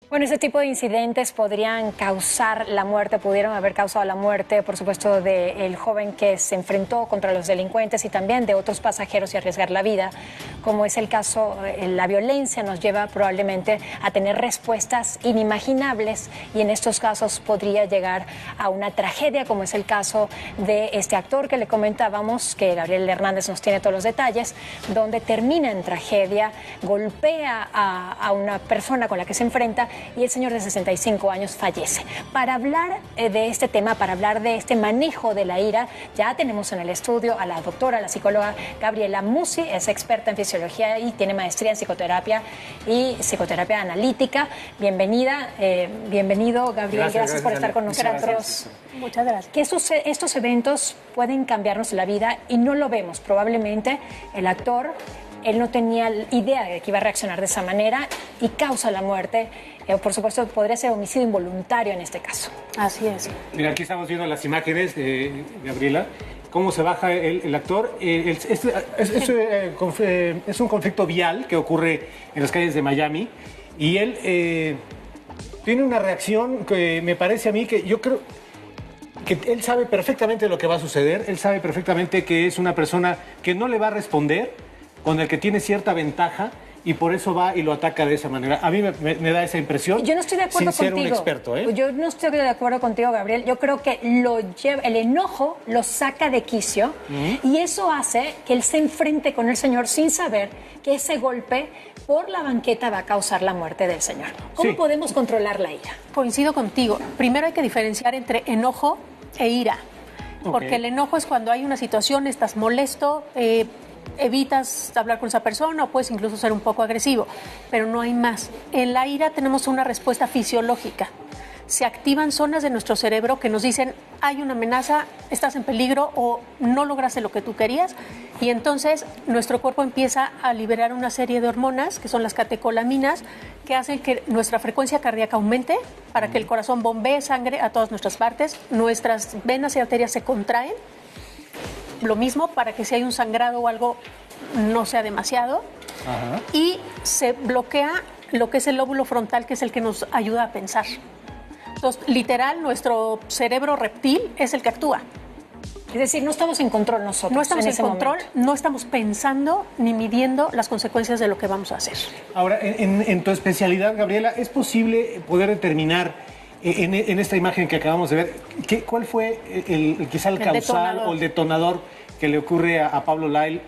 Bueno, este tipo de incidentes podrían causar la muerte, pudieron haber causado la muerte, por supuesto, del joven que se enfrentó contra los delincuentes y también de otros pasajeros y arriesgar la vida, como es el caso, la violencia nos lleva probablemente a tener respuestas inimaginables y en estos casos podría llegar a una tragedia, como es el caso de este actor que le comentábamos, que Gabriel Hernández nos tiene todos los detalles, donde termina en tragedia, golpea a una persona con la que se enfrenta y el señor de 65 años fallece. Para hablar de este tema, para hablar de este manejo de la ira, ya tenemos en el estudio a la doctora, la psicóloga Gabriela Musi, es experta en fisiología y tiene maestría en psicoterapia y psicoterapia analítica. Bienvenida, bienvenido Gabriel, gracias por estar con nosotros. Muchas gracias. Que estos eventos pueden cambiarnos la vida y no lo vemos. Probablemente el actor, él no tenía idea de que iba a reaccionar de esa manera y causa la muerte. Por supuesto, podría ser homicidio involuntario en este caso. Así es. Mira, aquí estamos viendo las imágenes, Gabriela, cómo se baja el actor. Es un conflicto vial que ocurre en las calles de Miami y él tiene una reacción que me parece a mí que yo creo que él sabe perfectamente lo que va a suceder, él sabe perfectamente que es una persona que no le va a responder, con el que tiene cierta ventaja y por eso va y lo ataca de esa manera. A mí me da esa impresión. Yo no estoy de acuerdo sin contigo. Ser un experto, ¿eh? Yo no estoy de acuerdo contigo, Gabriel. Yo creo que el enojo lo saca de quicio y eso hace que él se enfrente con el señor sin saber que ese golpe por la banqueta va a causar la muerte del señor. ¿Cómo podemos controlar la ira? Coincido contigo. Primero hay que diferenciar entre enojo e ira. Porque el enojo es cuando hay una situación, estás molesto, evitas hablar con esa persona o puedes incluso ser un poco agresivo, pero no hay más. En la ira tenemos una respuesta fisiológica. Se activan zonas de nuestro cerebro que nos dicen hay una amenaza, estás en peligro o no lograste lo que tú querías y entonces nuestro cuerpo empieza a liberar una serie de hormonas que son las catecolaminas que hacen que nuestra frecuencia cardíaca aumente para que el corazón bombee sangre a todas nuestras partes, nuestras venas y arterias se contraen. Lo mismo para que si hay un sangrado o algo no sea demasiado. Ajá. Y se bloquea lo que es el lóbulo frontal, que es el que nos ayuda a pensar. Entonces, literal, nuestro cerebro reptil es el que actúa. Es decir, no estamos en control nosotros. No estamos en control, momento. no estamos pensando ni midiendo las consecuencias de lo que vamos a hacer. Ahora, en tu especialidad, Gabriela, ¿es posible poder determinar en esta imagen que acabamos de ver, cuál fue quizá el causal detonador o el detonador que le ocurre a Pablo Lyle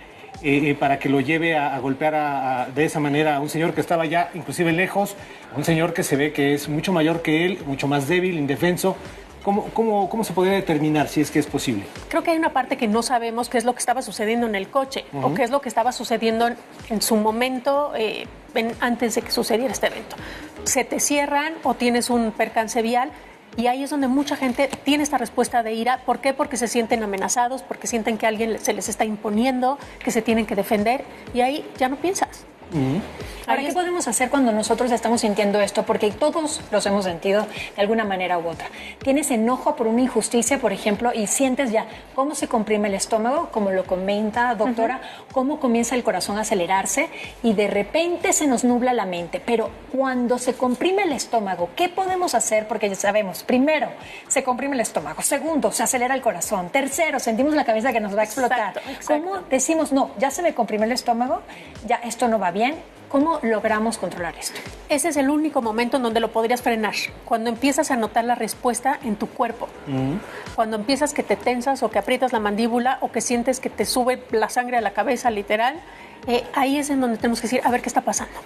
para que lo lleve a golpear de esa manera a un señor que estaba ya inclusive lejos, un señor que se ve que es mucho mayor que él, mucho más débil, indefenso? ¿Cómo se podría determinar si es que es posible? Creo que hay una parte que no sabemos qué es lo que estaba sucediendo en el coche o qué es lo que estaba sucediendo en su momento antes de que sucediera este evento. Se te cierran o tienes un percance vial y ahí es donde mucha gente tiene esta respuesta de ira. ¿Por qué? Porque se sienten amenazados, porque sienten que alguien se les está imponiendo, que se tienen que defender y ahí ya no piensas. Ahora, ¿qué podemos hacer cuando nosotros estamos sintiendo esto? Porque todos los hemos sentido de alguna manera u otra. Tienes enojo por una injusticia, por ejemplo, y sientes ya cómo se comprime el estómago, como lo comenta doctora, cómo comienza el corazón a acelerarse y de repente se nos nubla la mente. Pero cuando se comprime el estómago, ¿qué podemos hacer? Porque ya sabemos, primero, se comprime el estómago. Segundo, se acelera el corazón. Tercero, sentimos la cabeza que nos va a explotar. Exacto. ¿Cómo decimos, no, ya se me comprime el estómago, ya esto no va bien? ¿Cómo logramos controlar esto? Ese es el único momento en donde lo podrías frenar. Cuando empiezas a notar la respuesta en tu cuerpo. Cuando empiezas que te tensas o que aprietas la mandíbula o que sientes que te sube la sangre a la cabeza, literal, ahí es en donde tenemos que decir, a ver qué está pasando.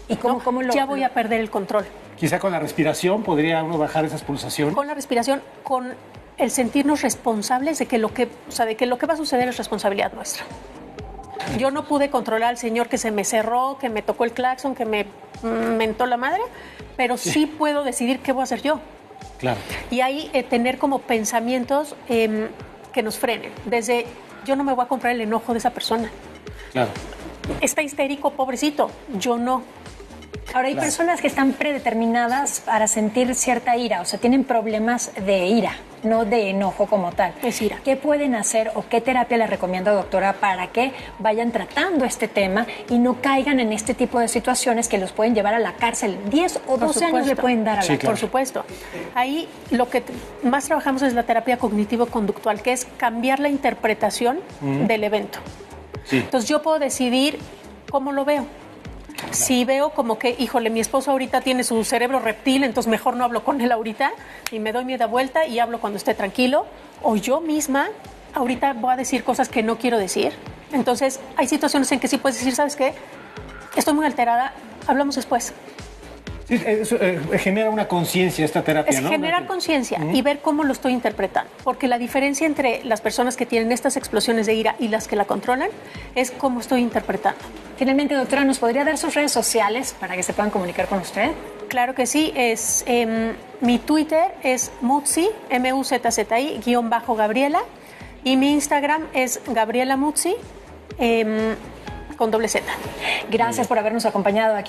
¿Y cómo ya voy a perder el control. Quizá con la respiración podría uno bajar esas pulsaciones. Con la respiración, con el sentirnos responsables de que lo que va a suceder es responsabilidad nuestra. Yo no pude controlar al señor que se me cerró, que me tocó el claxon, que me mentó la madre, pero sí puedo decidir qué voy a hacer yo. Claro. Y ahí tener como pensamientos que nos frenen. Desde, yo no me voy a comprar el enojo de esa persona. Claro. Está histérico, pobrecito. Yo no. Ahora, hay personas que están predeterminadas para sentir cierta ira, o sea, tienen problemas de ira. no de enojo como tal. Es ira. ¿Qué pueden hacer o qué terapia les recomienda, doctora, para que vayan tratando este tema y no caigan en este tipo de situaciones que los pueden llevar a la cárcel? 10 o 12 años le pueden dar a la cárcel. Por supuesto. Ahí lo que más trabajamos es la terapia cognitivo-conductual, que es cambiar la interpretación del evento. Sí. Entonces yo puedo decidir cómo lo veo. Si veo como que, híjole, mi esposo ahorita tiene su cerebro reptil, entonces mejor no hablo con él ahorita y me doy media vuelta y hablo cuando esté tranquilo, o yo misma ahorita voy a decir cosas que no quiero decir. Entonces hay situaciones en que sí puedes decir, ¿sabes qué? Estoy muy alterada, hablamos después. Sí, eso, genera una conciencia esta terapia, Es ¿no? generar conciencia y ver cómo lo estoy interpretando. Porque la diferencia entre las personas que tienen estas explosiones de ira y las que la controlan es cómo estoy interpretando. Finalmente, doctora, ¿nos podría dar sus redes sociales para que se puedan comunicar con usted? Claro que sí. Mi Twitter es Muzzi, MUZZI, _Gabriela. Y mi Instagram es Gabriela Muzzi, con doble Z. Gracias por habernos acompañado aquí en